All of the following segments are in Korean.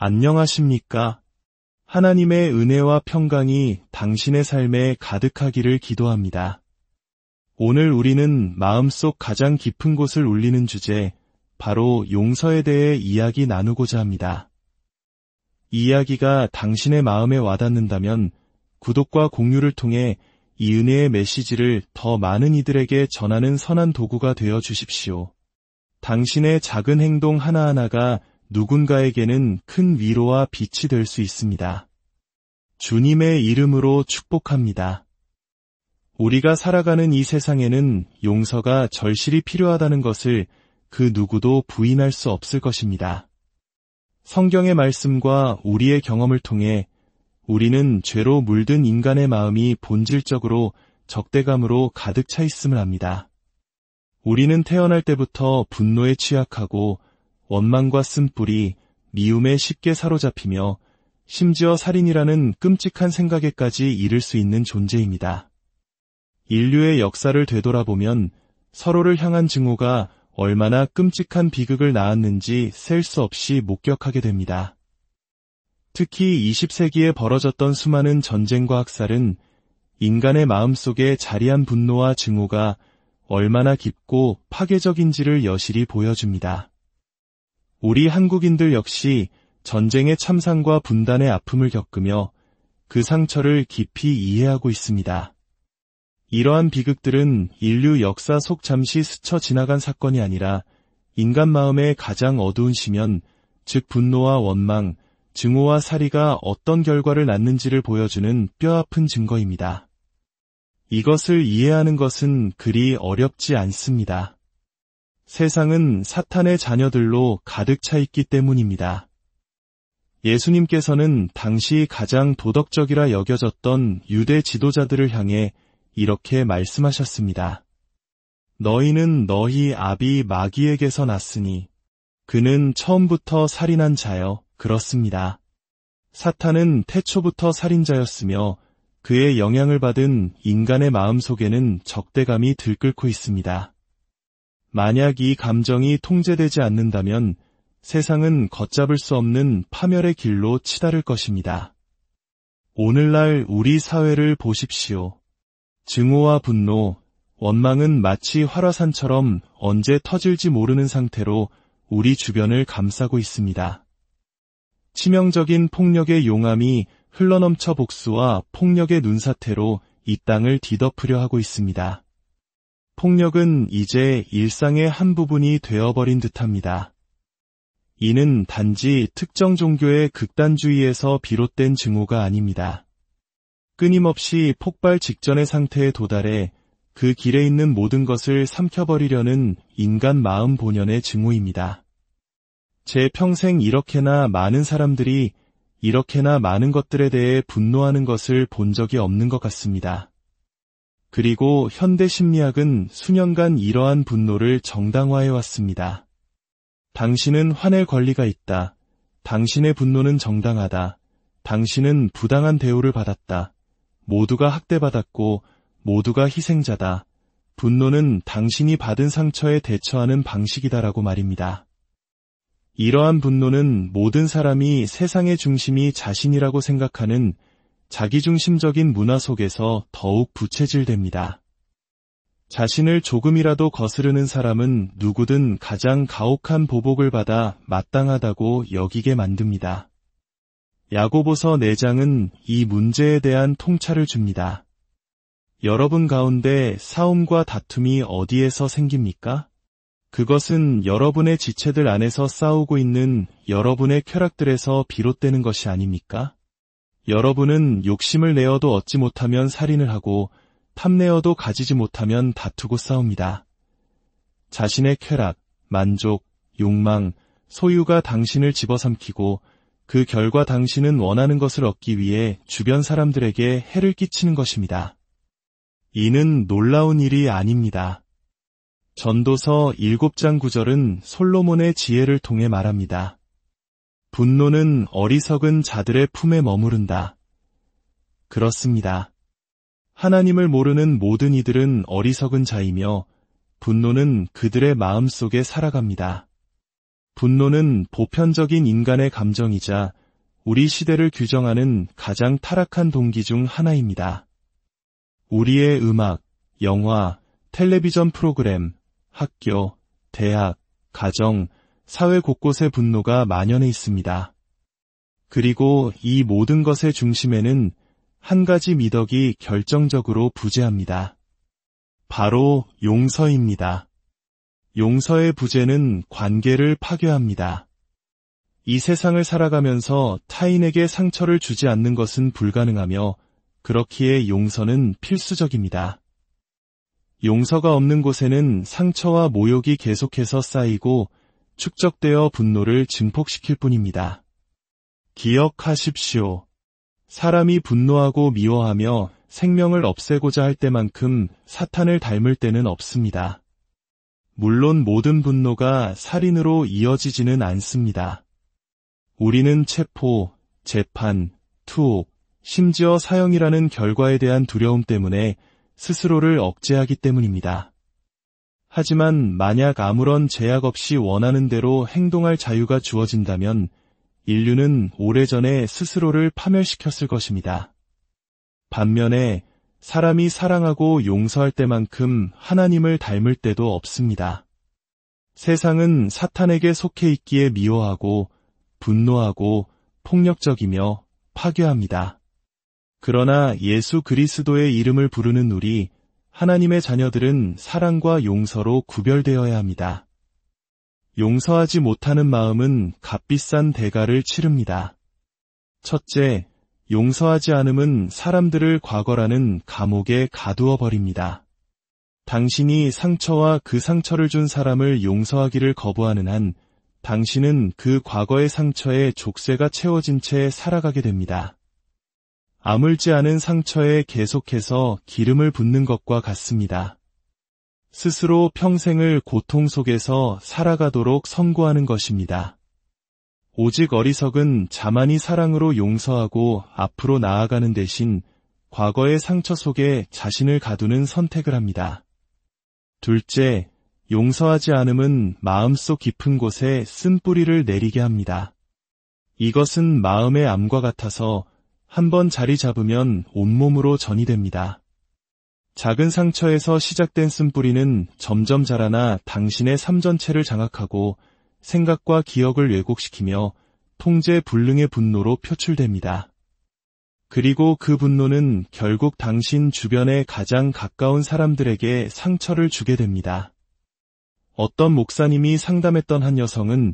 안녕하십니까? 하나님의 은혜와 평강이 당신의 삶에 가득하기를 기도합니다. 오늘 우리는 마음속 가장 깊은 곳을 울리는 주제, 바로 용서에 대해 이야기 나누고자 합니다. 이 이야기가 당신의 마음에 와닿는다면 구독과 공유를 통해 이 은혜의 메시지를 더 많은 이들에게 전하는 선한 도구가 되어 주십시오. 당신의 작은 행동 하나하나가 누군가에게는 큰 위로와 빛이 될 수 있습니다. 주님의 이름으로 축복합니다. 우리가 살아가는 이 세상에는 용서가 절실히 필요하다는 것을 그 누구도 부인할 수 없을 것입니다. 성경의 말씀과 우리의 경험을 통해 우리는 죄로 물든 인간의 마음이 본질적으로 적대감으로 가득 차 있음을 압니다. 우리는 태어날 때부터 분노에 취약하고 원망과 쓴뿌리, 미움에 쉽게 사로잡히며 심지어 살인이라는 끔찍한 생각에까지 이를 수 있는 존재입니다. 인류의 역사를 되돌아보면 서로를 향한 증오가 얼마나 끔찍한 비극을 낳았는지 셀 수 없이 목격하게 됩니다. 특히 20세기에 벌어졌던 수많은 전쟁과 학살은 인간의 마음속에 자리한 분노와 증오가 얼마나 깊고 파괴적인지를 여실히 보여줍니다. 우리 한국인들 역시 전쟁의 참상과 분단의 아픔을 겪으며 그 상처를 깊이 이해하고 있습니다. 이러한 비극들은 인류 역사 속 잠시 스쳐 지나간 사건이 아니라 인간 마음의 가장 어두운 시면, 즉 분노와 원망, 증오와 살이가 어떤 결과를 낳는지를 보여주는 뼈아픈 증거입니다. 이것을 이해하는 것은 그리 어렵지 않습니다. 세상은 사탄의 자녀들로 가득 차 있기 때문입니다. 예수님께서는 당시 가장 도덕적이라 여겨졌던 유대 지도자들을 향해 이렇게 말씀하셨습니다. 너희는 너희 아비 마귀에게서 났으니 그는 처음부터 살인한 자여. 그렇습니다. 사탄은 태초부터 살인자였으며 그의 영향을 받은 인간의 마음속에는 적대감이 들끓고 있습니다. 만약 이 감정이 통제되지 않는다면 세상은 걷잡을 수 없는 파멸의 길로 치달을 것입니다. 오늘날 우리 사회를 보십시오. 증오와 분노, 원망은 마치 활화산처럼 언제 터질지 모르는 상태로 우리 주변을 감싸고 있습니다. 치명적인 폭력의 용암이 흘러넘쳐 복수와 폭력의 눈사태로 이 땅을 뒤덮으려 하고 있습니다. 폭력은 이제 일상의 한 부분이 되어버린 듯합니다. 이는 단지 특정 종교의 극단주의에서 비롯된 증오가 아닙니다. 끊임없이 폭발 직전의 상태에 도달해 그 길에 있는 모든 것을 삼켜버리려는 인간 마음 본연의 증오입니다. 제 평생 이렇게나 많은 사람들이 이렇게나 많은 것들에 대해 분노하는 것을 본 적이 없는 것 같습니다. 그리고 현대 심리학은 수년간 이러한 분노를 정당화해왔습니다. 당신은 화낼 권리가 있다. 당신의 분노는 정당하다. 당신은 부당한 대우를 받았다. 모두가 학대받았고 모두가 희생자다. 분노는 당신이 받은 상처에 대처하는 방식이다라고 말입니다. 이러한 분노는 모든 사람이 세상의 중심이 자신이라고 생각하는 자기중심적인 문화 속에서 더욱 부채질됩니다. 자신을 조금이라도 거스르는 사람은 누구든 가장 가혹한 보복을 받아 마땅하다고 여기게 만듭니다. 야고보서 4장은 이 문제에 대한 통찰을 줍니다. 여러분 가운데 싸움과 다툼이 어디에서 생깁니까? 그것은 여러분의 지체들 안에서 싸우고 있는 여러분의 쾌락들에서 비롯되는 것이 아닙니까? 여러분은 욕심을 내어도 얻지 못하면 살인을 하고 탐내어도 가지지 못하면 다투고 싸웁니다. 자신의 쾌락, 만족, 욕망, 소유가 당신을 집어삼키고 그 결과 당신은 원하는 것을 얻기 위해 주변 사람들에게 해를 끼치는 것입니다. 이는 놀라운 일이 아닙니다. 전도서 7장 9절은 솔로몬의 지혜를 통해 말합니다. 분노는 어리석은 자들의 품에 머무른다. 그렇습니다. 하나님을 모르는 모든 이들은 어리석은 자이며 분노는 그들의 마음속에 살아갑니다. 분노는 보편적인 인간의 감정이자 우리 시대를 규정하는 가장 타락한 동기 중 하나입니다. 우리의 음악, 영화, 텔레비전 프로그램, 학교, 대학, 가정, 사회 곳곳에 분노가 만연해 있습니다. 그리고 이 모든 것의 중심에는 한 가지 미덕이 결정적으로 부재합니다. 바로 용서입니다. 용서의 부재는 관계를 파괴합니다. 이 세상을 살아가면서 타인에게 상처를 주지 않는 것은 불가능하며 그렇기에 용서는 필수적입니다. 용서가 없는 곳에는 상처와 모욕이 계속해서 쌓이고 축적되어 분노를 증폭시킬 뿐입니다. 기억하십시오. 사람이 분노하고 미워하며 생명을 없애고자 할 때만큼 사탄을 닮을 때는 없습니다. 물론 모든 분노가 살인으로 이어지지는 않습니다. 우리는 체포, 재판, 투옥, 심지어 사형이라는 결과에 대한 두려움 때문에 스스로를 억제하기 때문입니다. 하지만 만약 아무런 제약 없이 원하는 대로 행동할 자유가 주어진다면 인류는 오래전에 스스로를 파멸시켰을 것입니다. 반면에 사람이 사랑하고 용서할 때만큼 하나님을 닮을 때도 없습니다. 세상은 사탄에게 속해 있기에 미워하고 분노하고 폭력적이며 파괴합니다. 그러나 예수 그리스도의 이름을 부르는 우리 하나님의 자녀들은 사랑과 용서로 구별되어야 합니다. 용서하지 못하는 마음은 값비싼 대가를 치릅니다. 첫째, 용서하지 않음은 사람들을 과거라는 감옥에 가두어 버립니다. 당신이 상처와 그 상처를 준 사람을 용서하기를 거부하는 한 당신은 그 과거의 상처에 족쇄가 채워진 채 살아가게 됩니다. 아물지 않은 상처에 계속해서 기름을 붓는 것과 같습니다. 스스로 평생을 고통 속에서 살아가도록 선고하는 것입니다. 오직 어리석은 자만이 사랑으로 용서하고 앞으로 나아가는 대신 과거의 상처 속에 자신을 가두는 선택을 합니다. 둘째, 용서하지 않음은 마음속 깊은 곳에 쓴뿌리를 내리게 합니다. 이것은 마음의 암과 같아서 한번 자리 잡으면 온몸으로 전이 됩니다. 작은 상처에서 시작된 쓴뿌리는 점점 자라나 당신의 삶 전체를 장악하고 생각과 기억을 왜곡시키며 통제 불능의 분노로 표출됩니다. 그리고 그 분노는 결국 당신 주변의 가장 가까운 사람들에게 상처를 주게 됩니다. 어떤 목사님이 상담했던 한 여성은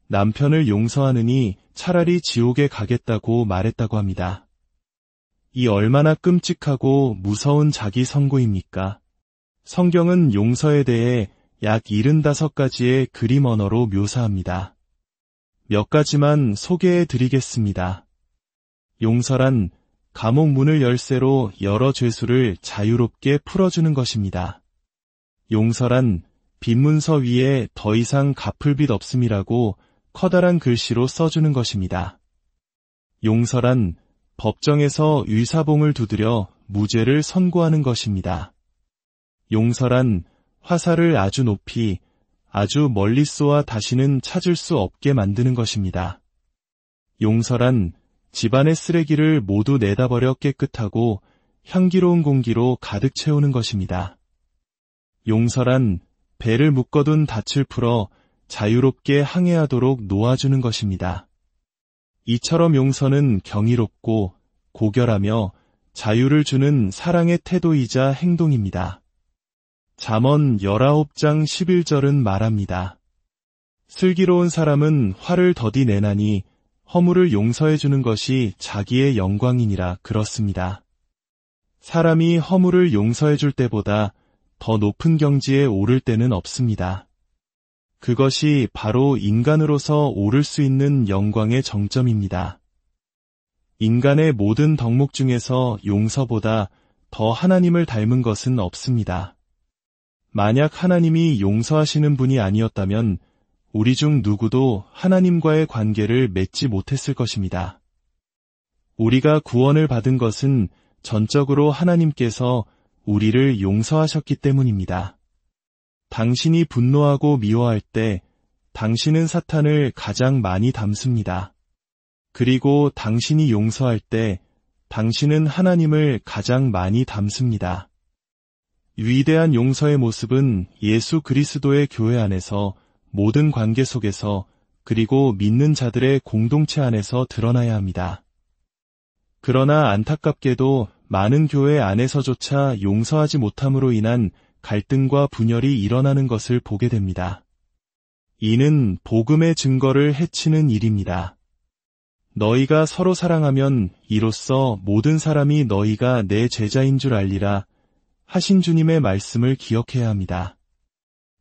남편을 용서하느니 차라리 지옥에 가겠다고 말했다고 합니다. 이 얼마나 끔찍하고 무서운 자기 선고입니까? 성경은 용서에 대해 약 75가지의 그림 언어로 묘사합니다. 몇 가지만 소개해 드리겠습니다. 용서란 감옥 문을 열쇠로 여러 죄수를 자유롭게 풀어주는 것입니다. 용서란 빚문서 위에 더 이상 갚을 빚 없음이라고 커다란 글씨로 써주는 것입니다. 용서란 법정에서 의사봉을 두드려 무죄를 선고하는 것입니다. 용서란 화살을 아주 높이, 아주 멀리 쏘아 다시는 찾을 수 없게 만드는 것입니다. 용서란 집안의 쓰레기를 모두 내다버려 깨끗하고 향기로운 공기로 가득 채우는 것입니다. 용서란 배를 묶어둔 닻을 풀어 자유롭게 항해하도록 놓아주는 것입니다. 이처럼 용서는 경이롭고 고결하며 자유를 주는 사랑의 태도이자 행동입니다. 잠언 19장 11절은 말합니다. 슬기로운 사람은 화를 더디 내나니 허물을 용서해 주는 것이 자기의 영광이니라 그렇습니다. 사람이 허물을 용서해 줄 때보다 더 높은 경지에 오를 때는 없습니다. 그것이 바로 인간으로서 오를 수 있는 영광의 정점입니다. 인간의 모든 덕목 중에서 용서보다 더 하나님을 닮은 것은 없습니다. 만약 하나님이 용서하시는 분이 아니었다면 우리 중 누구도 하나님과의 관계를 맺지 못했을 것입니다. 우리가 구원을 받은 것은 전적으로 하나님께서 우리를 용서하셨기 때문입니다. 당신이 분노하고 미워할 때 당신은 사탄을 가장 많이 닮습니다. 그리고 당신이 용서할 때 당신은 하나님을 가장 많이 닮습니다. 위대한 용서의 모습은 예수 그리스도의 교회 안에서 모든 관계 속에서 그리고 믿는 자들의 공동체 안에서 드러나야 합니다. 그러나 안타깝게도 많은 교회 안에서조차 용서하지 못함으로 인한 갈등과 분열이 일어나는 것을 보게 됩니다. 이는 복음의 증거를 해치는 일입니다. 너희가 서로 사랑하면 이로써 모든 사람이 너희가 내 제자인 줄 알리라 하신 주님의 말씀을 기억해야 합니다.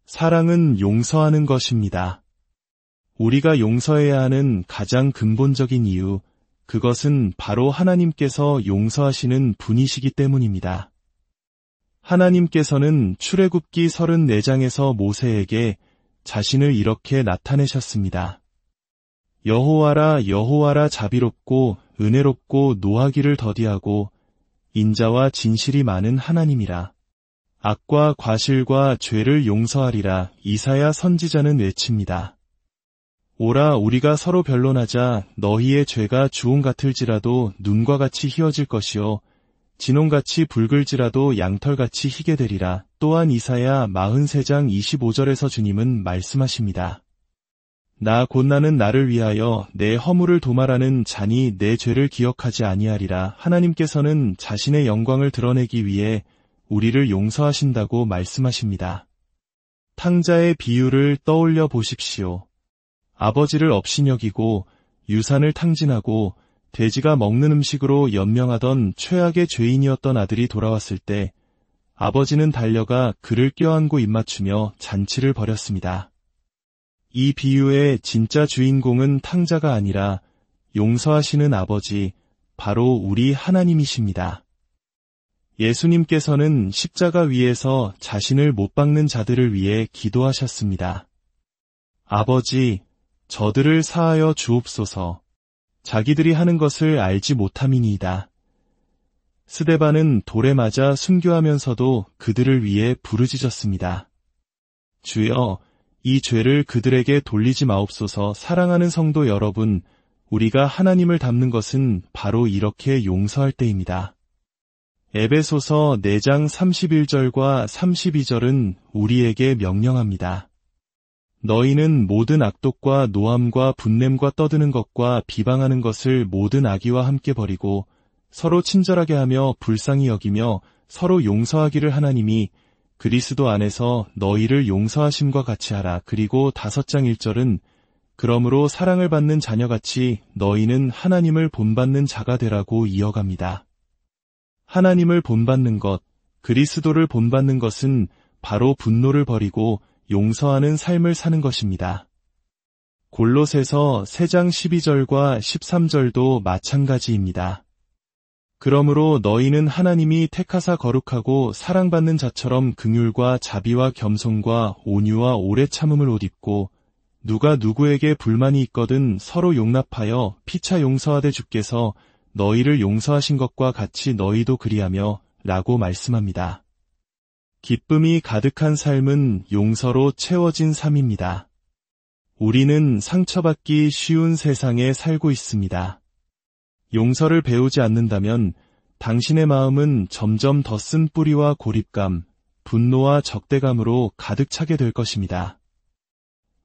사랑은 용서하는 것입니다. 우리가 용서해야 하는 가장 근본적인 이유, 그것은 바로 하나님께서 용서하시는 분이시기 때문입니다. 하나님께서는 출애굽기 34장에서 모세에게 자신을 이렇게 나타내셨습니다. 여호와라 여호와라 자비롭고 은혜롭고 노하기를 더디하고 인자와 진실이 많은 하나님이라. 악과 과실과 죄를 용서하리라 이사야 선지자는 외칩니다. 오라 우리가 서로 변론하자. 너희의 죄가 주홍 같을지라도 눈과 같이 희어질 것이요 진홍같이 붉을지라도 양털같이 희게 되리라. 또한 이사야 43장 25절에서 주님은 말씀하십니다. 나 곧 나는 나를 위하여 내 허물을 도말하는 자니 내 죄를 기억하지 아니하리라. 하나님께서는 자신의 영광을 드러내기 위해 우리를 용서하신다고 말씀하십니다. 탕자의 비유를 떠올려 보십시오. 아버지를 업신여기고 유산을 탕진하고 돼지가 먹는 음식으로 연명하던 최악의 죄인이었던 아들이 돌아왔을 때 아버지는 달려가 그를 껴안고 입맞추며 잔치를 벌였습니다. 이 비유의 진짜 주인공은 탕자가 아니라 용서하시는 아버지, 바로 우리 하나님이십니다. 예수님께서는 십자가 위에서 자신을 못 박는 자들을 위해 기도하셨습니다. 아버지, 저들을 사하여 주옵소서. 자기들이 하는 것을 알지 못함이니이다. 스데반은 돌에 맞아 순교하면서도 그들을 위해 부르짖었습니다. 주여, 이 죄를 그들에게 돌리지 마옵소서. 사랑하는 성도 여러분, 우리가 하나님을 닮는 것은 바로 이렇게 용서할 때입니다. 에베소서 4장 31절과 32절은 우리에게 명령합니다. 너희는 모든 악독과 노함과 분냄과 떠드는 것과 비방하는 것을 모든 악의와 함께 버리고 서로 친절하게 하며 불쌍히 여기며 서로 용서하기를 하나님이 그리스도 안에서 너희를 용서하심과 같이 하라. 그리고 5장 1절은 그러므로 사랑을 받는 자녀같이 너희는 하나님을 본받는 자가 되라고 이어갑니다. 하나님을 본받는 것, 그리스도를 본받는 것은 바로 분노를 버리고 용서하는 삶을 사는 것입니다. 골로새서 3장 12절과 13절도 마찬가지입니다. 그러므로 너희는 하나님이 택하사 거룩하고 사랑받는 자처럼 긍휼과 자비와 겸손과 온유와 오래 참음을 옷 입고 누가 누구에게 불만이 있거든 서로 용납하여 피차 용서하되 주께서 너희를 용서하신 것과 같이 너희도 그리하며 라고 말씀합니다. 기쁨이 가득한 삶은 용서로 채워진 삶입니다. 우리는 상처받기 쉬운 세상에 살고 있습니다. 용서를 배우지 않는다면 당신의 마음은 점점 더 쓴 뿌리와 고립감, 분노와 적대감으로 가득 차게 될 것입니다.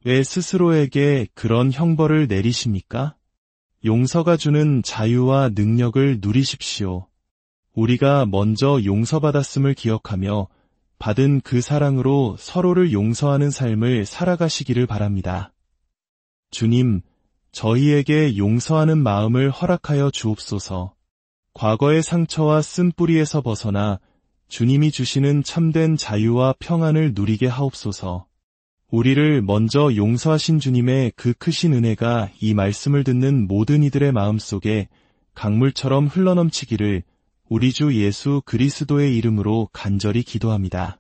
왜 스스로에게 그런 형벌을 내리십니까? 용서가 주는 자유와 능력을 누리십시오. 우리가 먼저 용서받았음을 기억하며 받은 그 사랑으로 서로를 용서하는 삶을 살아가시기를 바랍니다. 주님, 저희에게 용서하는 마음을 허락하여 주옵소서. 과거의 상처와 쓴뿌리에서 벗어나 주님이 주시는 참된 자유와 평안을 누리게 하옵소서. 우리를 먼저 용서하신 주님의 그 크신 은혜가 이 말씀을 듣는 모든 이들의 마음속에 강물처럼 흘러넘치기를 우리 주 예수 그리스도의 이름으로 간절히 기도합니다.